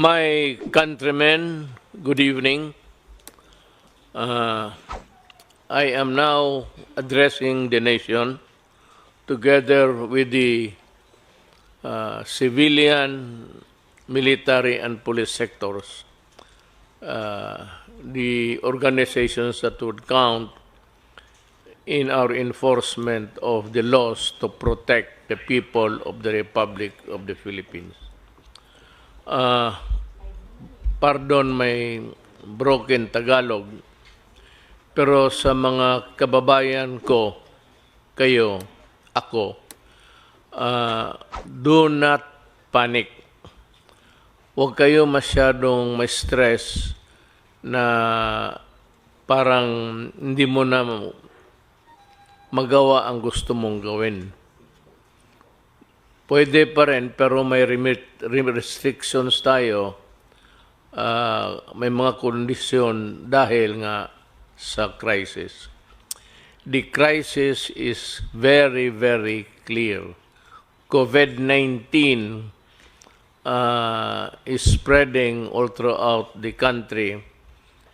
My countrymen, good evening. I am now addressing the nation together with the civilian, military, and police sectors, the organizations that would count in our enforcement of the laws to protect the people of the Republic of the Philippines. Pardon my broken Tagalog, pero sa mga kababayan ko, kayo, ako, do not panic. Huwag kayo masyadong may stress na parang hindi mo na magawa ang gusto mong gawin. Pwede pa rin, pero may restrictions tayo. May mga kondisyon dahil nga sa crisis. The crisis is very, very clear. COVID-19 is spreading all throughout the country,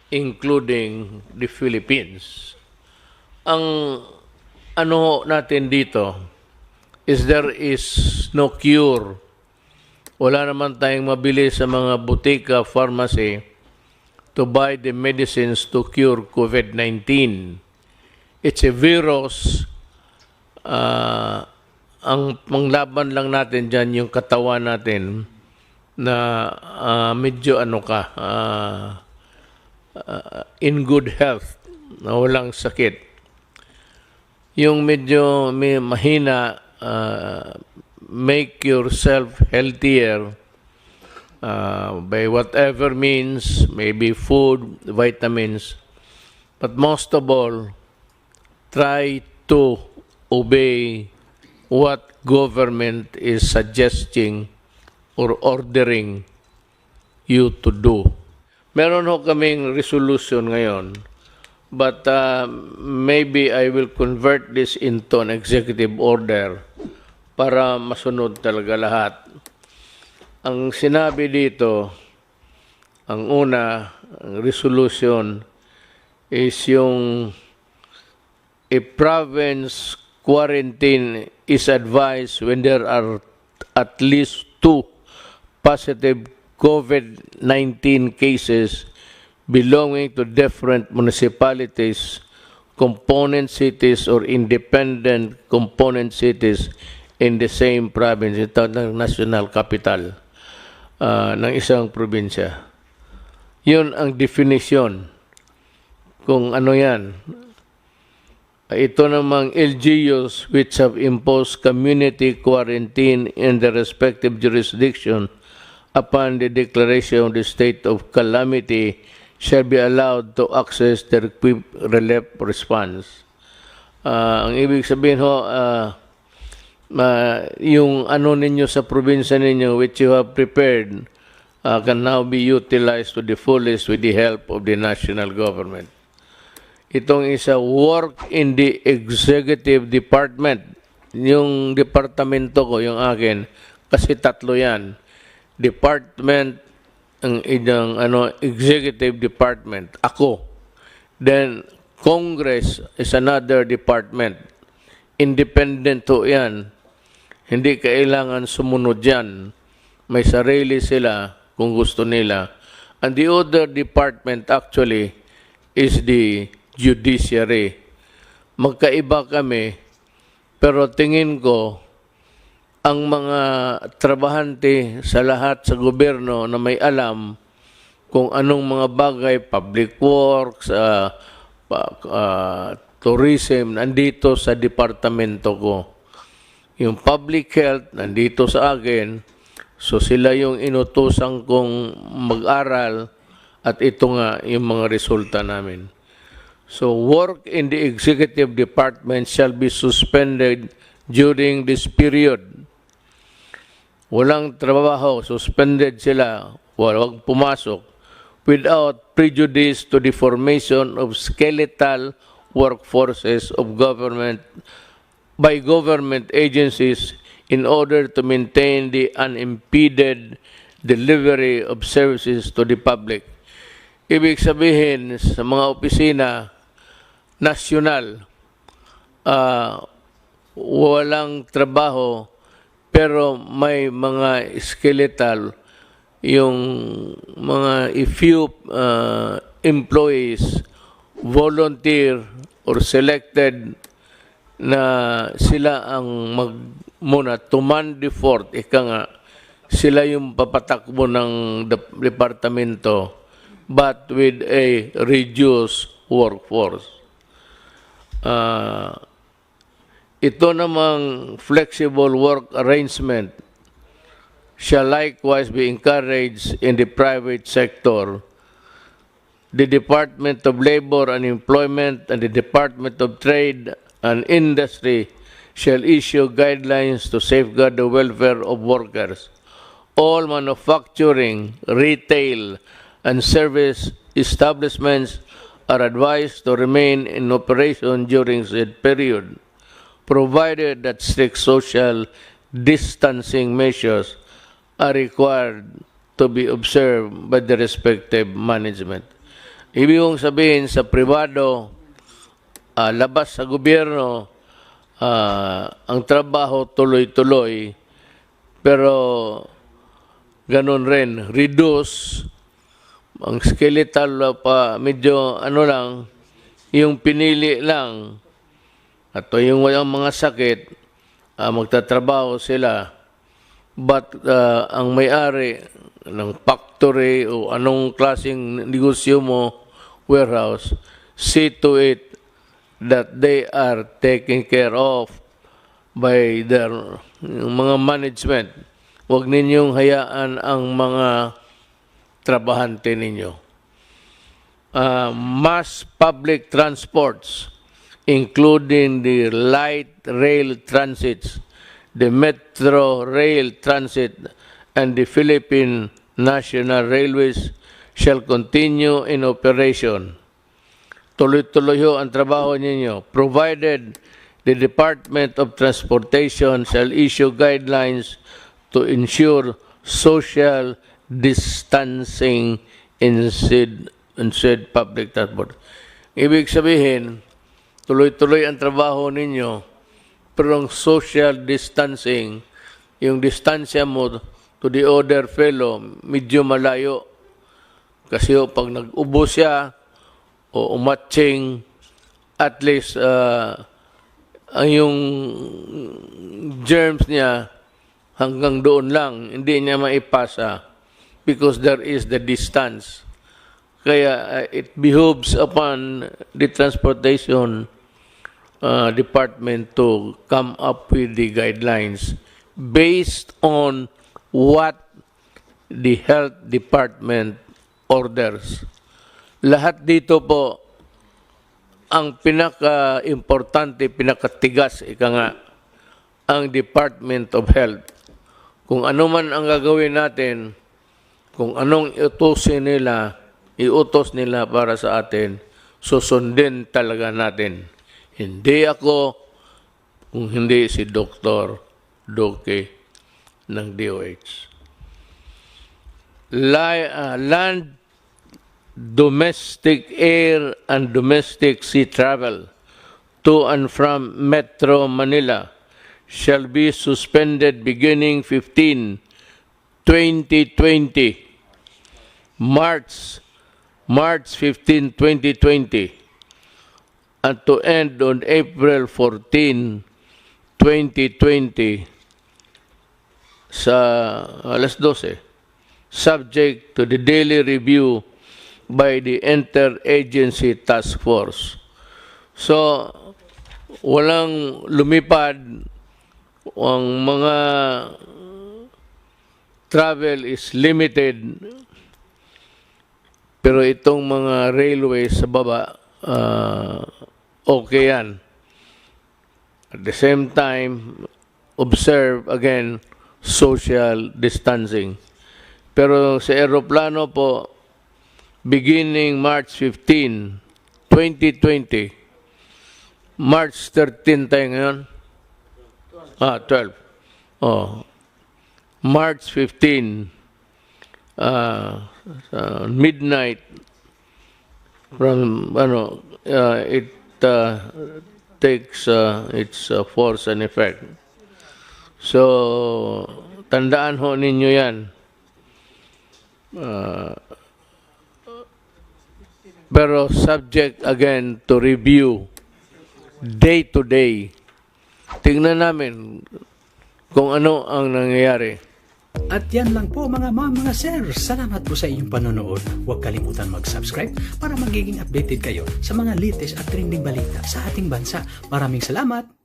including the Philippines. Ang ano natin dito is there is no cure. Wala naman tayong mabili sa mga butika, pharmacy to buy the medicines to cure COVID-19. It's a virus. Ang panglaban lang natin dyan yung katawan natin na medyo in good health, na walang sakit. Yung medyo may mahina, make yourself healthier by whatever means, maybe food, vitamins, but most of all, try to obey what government is suggesting or ordering you to do. Meron ho kaming resolution ngayon, but maybe I will convert this into an executive order para masunod talaga lahat. Ang sinabi dito, ang una, ang resolution, is yung a province quarantine is advised when there are at least 2 positive COVID-19 cases belonging to different municipalities, component cities, or independent component cities in the same province. Ito ng national capital ng isang probinsya. Yun ang definition kung ano yan. Ito namang LGUs which have imposed community quarantine in the respective jurisdiction upon the declaration of the state of calamity shall be allowed to access the relief response. Ang ibig sabihin ho, yung ano ninyo sa probinsya ninyo which you have prepared can now be utilized to the fullest with the help of the national government. Itong isa, work in the executive department. Yung departamento ko, yung akin, kasi tatlo yan. Department, ang executive department, ako. Then, Congress is another department. Independent to yan. Hindi kailangan sumunod yan. May sarili sila kung gusto nila. And the other department actually is the judiciary. Magkaiba kami, pero tingin ko, ang mga trabahante sa lahat sa gobyerno na may alam kung anong mga bagay, public works, tourism, nandito sa departamento ko. Yung public health, nandito sa akin. So sila yung inutusan kong mag-aral at ito nga yung mga resulta namin. So work in the executive department shall be suspended during this period. Walang trabaho, suspended sila, walang pumasok, without prejudice to the formation of skeletal workforces of government by government agencies in order to maintain the unimpeded delivery of services to the public. Ibig sabihin, sa mga opisina nasyonal, walang trabaho, pero may mga skeletal, yung mga few employees, volunteer or selected na sila ang muna to man the fort, ika nga, sila yung papatakbo ng departamento, but with a reduced workforce. Ito namang flexible work arrangement shall likewise be encouraged in the private sector. The Department of Labor and Employment and the Department of Trade and Industry shall issue guidelines to safeguard the welfare of workers. All manufacturing, retail, and service establishments are advised to remain in operation during said period, provided that strict social distancing measures are required to be observed by the respective management. Ibig kong sabihin sa pribado, labas sa gobyerno, ang trabaho tuloy-tuloy, pero ganun rin, reduce, ang skeletal pa medyo lang, yung pinili lang, at yung walang mga sakit, magtatrabaho sila. But ang may-ari ng factory o anong klaseng negosyo mo, warehouse, see to it that they are taken care of by their mga management. Huwag ninyong hayaan ang mga trabahante ninyo. Mass public transports, including the light rail transits, the metro rail transit, and the Philippine National Railways shall continue in operation. Tuloy-tuloy ho ang trabaho ninyo, provided the Department of Transportation shall issue guidelines to ensure social distancing in said public transport. Ibig sabihin, tuloy-tuloy ang trabaho ninyo, pero ang social distancing, yung distansya mo to the other fellow, medyo malayo. Kasi pag nag-ubo siya o umatching, at least ang yung germs niya hanggang doon lang, hindi niya maipasa because there is the distance. Kaya it behooves upon the transportation department to come up with the guidelines based on what the health department orders. Lahat dito po, ang pinaka-importante, pinakatigas, ika nga, ang Department of Health. Kung ano man ang gagawin natin, kung anong iutos nila para sa atin, susundin talaga natin. Hindi ako, kung hindi si Dr. Duque ng DOH. Land, domestic air, and domestic sea travel to and from Metro Manila shall be suspended beginning 15/2020, March 15, 2020, and to end on April 14, 2020 sa alas 12, subject to the daily review by the Interagency Task Force. So, walang lumipad, ang mga travel is limited, pero itong mga railways sa baba, okay yan. At the same time, observe again social distancing. Pero sa aeroplano po, beginning March 15, 2020, March 13 tayo ngayon? 12. March 15, midnight from it takes its force and effect. So tandaan ho ninyo yan. Pero subject again to review day to day. Tingnan namin kung ano ang nangyayari. At yan lang po mga sir. Salamat po sa inyong panonood. Huwag kalimutan mag-subscribe para magiging updated kayo sa mga latest at trending balita sa ating bansa. Maraming salamat!